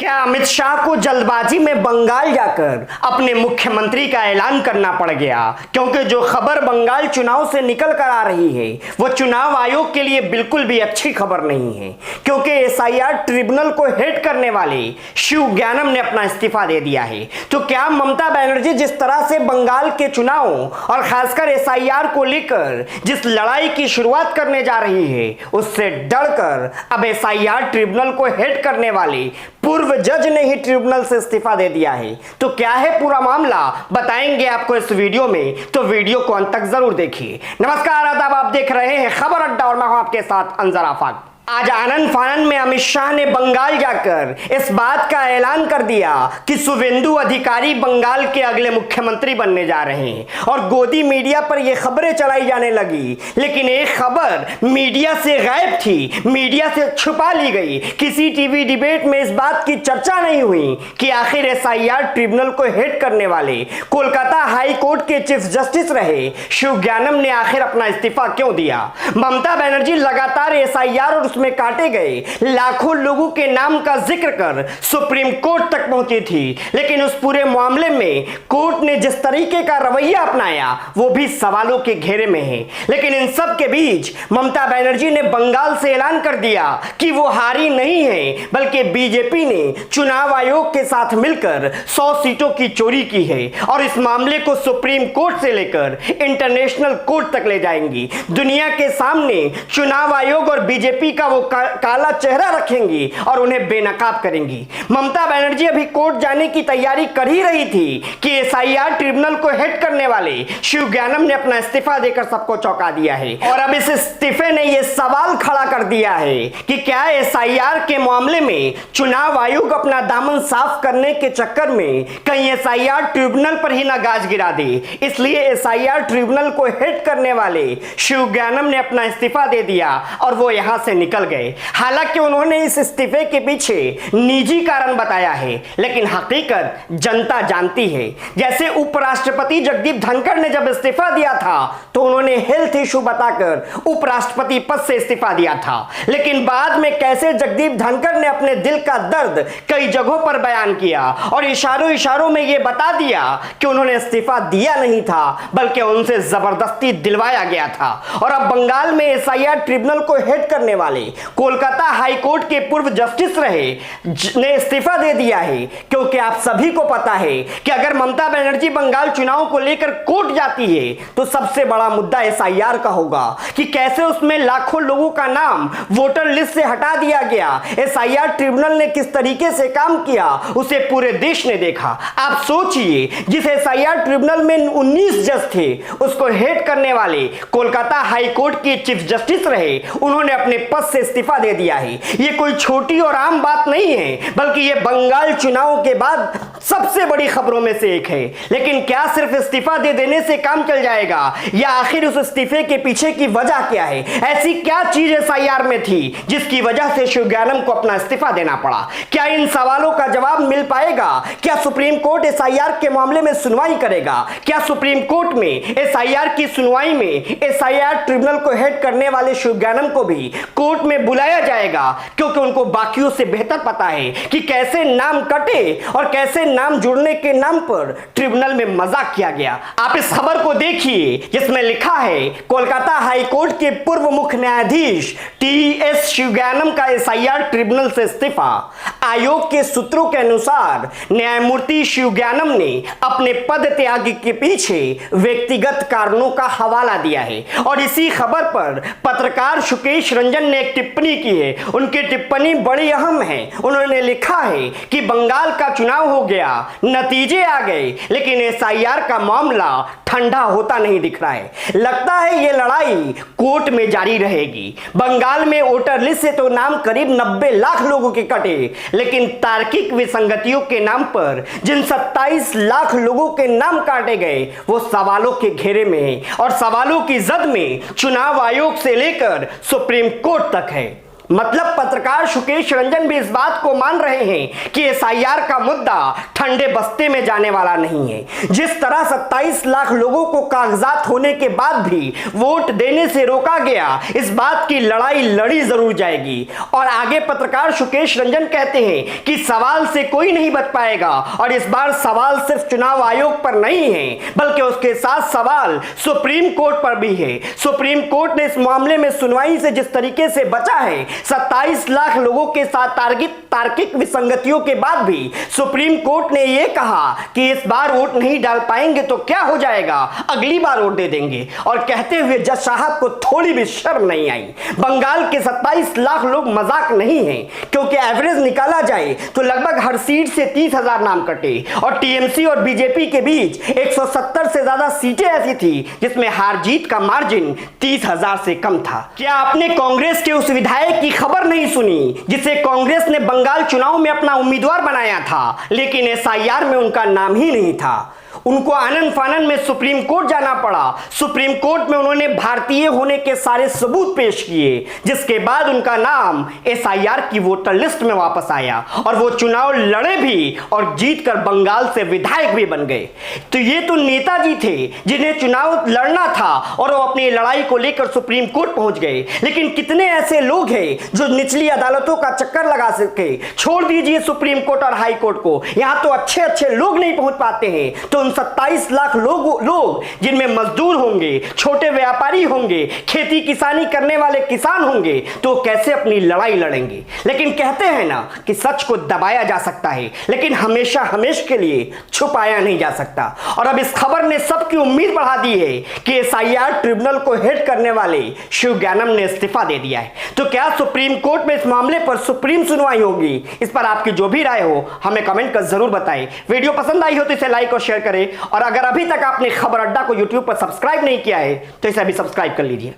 क्या अमित शाह को जल्दबाजी में बंगाल जाकर अपने मुख्यमंत्री का ऐलान करना पड़ गया? क्योंकि जो खबर बंगाल चुनाव से निकल कर आ रही है वो चुनाव आयोग के लिए बिल्कुल भी अच्छी खबर नहीं है, क्योंकि एसआईआर ट्रिब्यूनल को हेड करने वाले शिव ज्ञानम ने अपना इस्तीफा दे दिया है। तो क्या ममता बनर्जी जिस तरह से बंगाल के चुनाव और खासकर एसआईआर को लेकर जिस लड़ाई की शुरुआत करने जा रही है उससे डरकर अब एसआईआर ट्रिब्यूनल को हेड करने वाले पूर्व जज ने ही ट्रिब्यूनल से इस्तीफा दे दिया है? तो क्या है पूरा मामला, बताएंगे आपको इस वीडियो में, तो वीडियो को अंत तक जरूर देखिए। नमस्कार, आदाब, आप देख रहे हैं खबर अड्डा और मैं हूं आपके साथ अंजर आफाक। आज आनंद फानन में अमित शाह ने बंगाल जाकर इस बात का ऐलान कर दिया कि शुवेंदु अधिकारी बंगाल के अगले मुख्यमंत्री बनने जा रहे हैं और गोदी मीडिया पर यह खबरें चलाई जाने लगी। लेकिन एक खबर मीडिया से गायब थी, मीडिया से छुपा ली गई। किसी टीवी डिबेट में इस बात की चर्चा नहीं हुई कि आखिर एसआईआर ट्रिब्यूनल को हेड करने वाले कोलकाता हाई कोर्ट के चीफ जस्टिस रहे शिव ज्ञानम ने आखिर अपना इस्तीफा क्यों दिया। ममता बनर्जी लगातार एसआईआर और में काटे गए लाखों लोगों के नाम का जिक्र कर सुप्रीम कोर्ट तक पहुंची थी, लेकिन उस पूरे मामले में कोर्ट ने जिस तरीके का रवैया अपनाया वो भी सवालों के घेरे में है। लेकिन इन सब के बीच ममता बनर्जी ने बंगाल से ऐलान कर दिया कि वो हारी नहीं है, बल्कि बीजेपी ने चुनाव आयोग के साथ मिलकर 100 सीटों की चोरी की है और इस मामले को सुप्रीम कोर्ट से लेकर इंटरनेशनल कोर्ट तक ले जाएंगी। दुनिया के सामने चुनाव आयोग और बीजेपी वो काला चेहरा रखेंगी और उन्हें बेनकाब करेंगी। ममता बनर्जी अभी कोर्ट जाने की तैयारी कर ही रही थी कि एसआईआर ट्रिब्यूनल को हेड करने वाले शिव ज्ञानम ने अपना इस्तीफा देकर सबको चौंका दिया है। और अब इस इस्तीफे ने यह सवाल खड़ा कर दिया है कि क्या एसआईआर के मामले में चुनाव आयोग अपना दामन साफ करने के चक्कर में कहीं एसआईआर ट्रिब्यूनल पर ही ना गाज गिरा दे। इसलिए एसआईआर ट्रिब्यूनल को हेड करने वाले शिव ज्ञानम ने अपना इस्तीफा दे दिया और वो यहां से निकल गए। हालांकि उन्होंने इस इस्तीफे के पीछे निजी कारण बताया है, लेकिन हकीकत जनता जानती है। जैसे उपराष्ट्रपति जगदीप धनखड़ ने जब इस्तीफा दिया था तो उन्होंने हेल्थ इशू बताकर उपराष्ट्रपति पद से इस्तीफा दिया था, लेकिन बाद में कैसे जगदीप धनखड़ ने अपने दिल का दर्द कई जगहों पर बयान किया और इशारों इशारों में यह बता दिया कि उन्होंने इस्तीफा दिया नहीं था, बल्कि उनसे जबरदस्ती दिलवाया गया था। और अब बंगाल में एसआईआर ट्रिब्यूनल को हेड करने वाले कोलकाता हाई कोर्ट के पूर्व जस्टिस रहे ने इस्तीफा दे दिया है, क्योंकि आप सभी को पता है कि अगर ममता बनर्जी बंगाल चुनाव को लेकर कोर्ट जाती है तो सबसे बड़ा मुद्दा एसआईआर का होगा कि कैसे उसमें लाखों लोगों का नाम वोटर लिस्ट से हटा दिया गया। एसआईआर ट्रिब्यूनल ने किस तरीके से काम किया उसे पूरे देश ने देखा। आप सोचिए, जिस एसआईआर ट्रिब्यूनल में 19 जज थे उसको हेड करने वाले कोलकाता हाई कोर्ट के चीफ जस्टिस रहे, उन्होंने अपने पद से इस्तीफा दे दिया है। यह कोई छोटी और आम बात नहीं है, बल्कि यह बंगाल चुनाव के बाद सबसे बड़ी खबरों में से एक है। लेकिन क्या सिर्फ इस्तीफा दे देने से काम चल जाएगा, या आखिर उस इस्तीफे के पीछे की वजह क्या है? ऐसी क्या चीज एसआईआर में थी जिसकी वजह से शिव ज्ञानम को अपना इस्तीफा देना पड़ा? क्या इन सवालों का जवाब मिल पाएगा? क्या सुप्रीम कोर्ट एसआईआर के मामले में सुनवाई करेगा? क्या सुप्रीम कोर्ट में एसआईआर की सुनवाई में एसआईआर ट्रिब्यूनल को हेड करने वाले शिव ज्ञानम को भी कोर्ट में बुलाया जाएगा? क्योंकि उनको बाकियों से बेहतर पता है कि कैसे नाम कटे और कैसे नाम जुड़ने के नाम पर ट्रिब्यूनल में मजाक किया गया। आप इस खबर को देखिए जिसमें लिखा है कोलकाता हाई कोर्ट के पूर्व मुख्य न्यायाधीश टीएस शिव ज्ञानम का एसआईआर ट्रिब्यूनल से इस्तीफा। आयोग के सूत्रों के अनुसार न्यायमूर्ति शिव ज्ञानम ने अपने पद त्याग के पीछे व्यक्तिगत कारणों का हवाला दिया है और इसी खबर पर पत्रकार सुकेश रंजन ने एक टिप्पणी की है। उनकी टिप्पणी बड़ी अहम है। उन्होंने लिखा है कि बंगाल का चुनाव हो गया, नतीजे आ गए, लेकिन एसआईआर का मामला ठंडा होता नहीं दिख रहा है। लगता है यह लड़ाई कोर्ट में जारी रहेगी। बंगाल में वोटर लिस्ट से तो नाम करीब 90 लाख लोगों के कटे, लेकिन तार्किक विसंगतियों के नाम पर जिन 27 लाख लोगों के नाम काटे गए वो सवालों के घेरे में है और सवालों की जद में चुनाव आयोग से लेकर सुप्रीम कोर्ट तक है। मतलब पत्रकार सुकेश रंजन भी इस बात को मान रहे हैं कि एसआईआर का मुद्दा ठंडे बस्ते में जाने वाला नहीं है। जिस तरह 27 लाख लोगों को कागजात होने के बाद भी वोट देने से रोका गया, इस बात की लड़ाई लड़ी जरूर जाएगी। और आगे पत्रकार सुकेश रंजन कहते हैं कि सवाल से कोई नहीं बच पाएगा और इस बार सवाल सिर्फ चुनाव आयोग पर नहीं है, बल्कि उसके साथ सवाल सुप्रीम कोर्ट पर भी है। सुप्रीम कोर्ट ने इस मामले में सुनवाई से जिस तरीके से बचा है, 27 लाख लोगों के साथ तार्किक विसंगतियों के बाद भी सुप्रीम कोर्ट ने यह कहा कि इस बार वोट नहीं डाल पाएंगे तो क्या हो जाएगा, अगली बार वोट दे देंगे। और कहते हुए जज साहब को थोड़ी भी शर्म नहीं आई। बंगाल के 27 लाख लोग मजाक नहीं हैं, क्योंकि एवरेज निकाला जाए तो लगभग हर सीट से 30,000 नाम कटे और टीएमसी और बीजेपी के बीच 170 से ज्यादा सीटें ऐसी थी जिसमें हार जीत का मार्जिन 30,000 से कम था। क्या आपने कांग्रेस के उस विधायक की खबर नहीं सुनी जिसे कांग्रेस ने बंगाल चुनाव में अपना उम्मीदवार बनाया था, लेकिन एसआईआर में उनका नाम ही नहीं था? उनको आनन फानन में सुप्रीम कोर्ट जाना पड़ा। सुप्रीम कोर्ट में उन्होंने भारतीय होने के सारे सबूत पेश किए, जिसके बाद उनका नाम एसआईआर की वोटर लिस्ट में वापस आया और वो चुनाव लड़े भी और जीतकर बंगाल से विधायक भी बन गए। तो ये तो नेताजी थे जिन्हें चुनाव लड़ना था और वो अपनी लड़ाई को लेकर सुप्रीम कोर्ट पहुंच गए। लेकिन कितने ऐसे लोग हैं जो निचली अदालतों का चक्कर लगा सके? छोड़ दीजिए सुप्रीम कोर्ट और हाई कोर्ट को, यहां तो अच्छे अच्छे लोग नहीं पहुंच पाते हैं। तो 27 लाख लोग जिनमें मजदूर होंगे, छोटे व्यापारी होंगे, खेती किसानी करने वाले किसान होंगे, तो कैसे अपनी लड़ाई लड़ेंगे? लेकिन कहते हैं ना कि सच को दबाया जा सकता है, लेकिन हमेशा हमेशा के लिए छुपाया नहीं जा सकता। और अब इस खबर ने सबकी उम्मीद बढ़ा दी है कि एसआईआर ट्रिब्यूनल को हेड करने वाले शिव ज्ञानम ने इस्तीफा दे दिया है। तो क्या सुप्रीम कोर्ट में इस मामले पर सुप्रीम सुनवाई होगी? इस पर आपकी जो भी राय हो हमें कमेंट कर जरूर बताएं। वीडियो पसंद आई हो तो इसे लाइक और शेयर करें, और अगर अभी तक आपने खबर अड्डा को YouTube पर सब्सक्राइब नहीं किया है तो इसे अभी सब्सक्राइब कर लीजिए।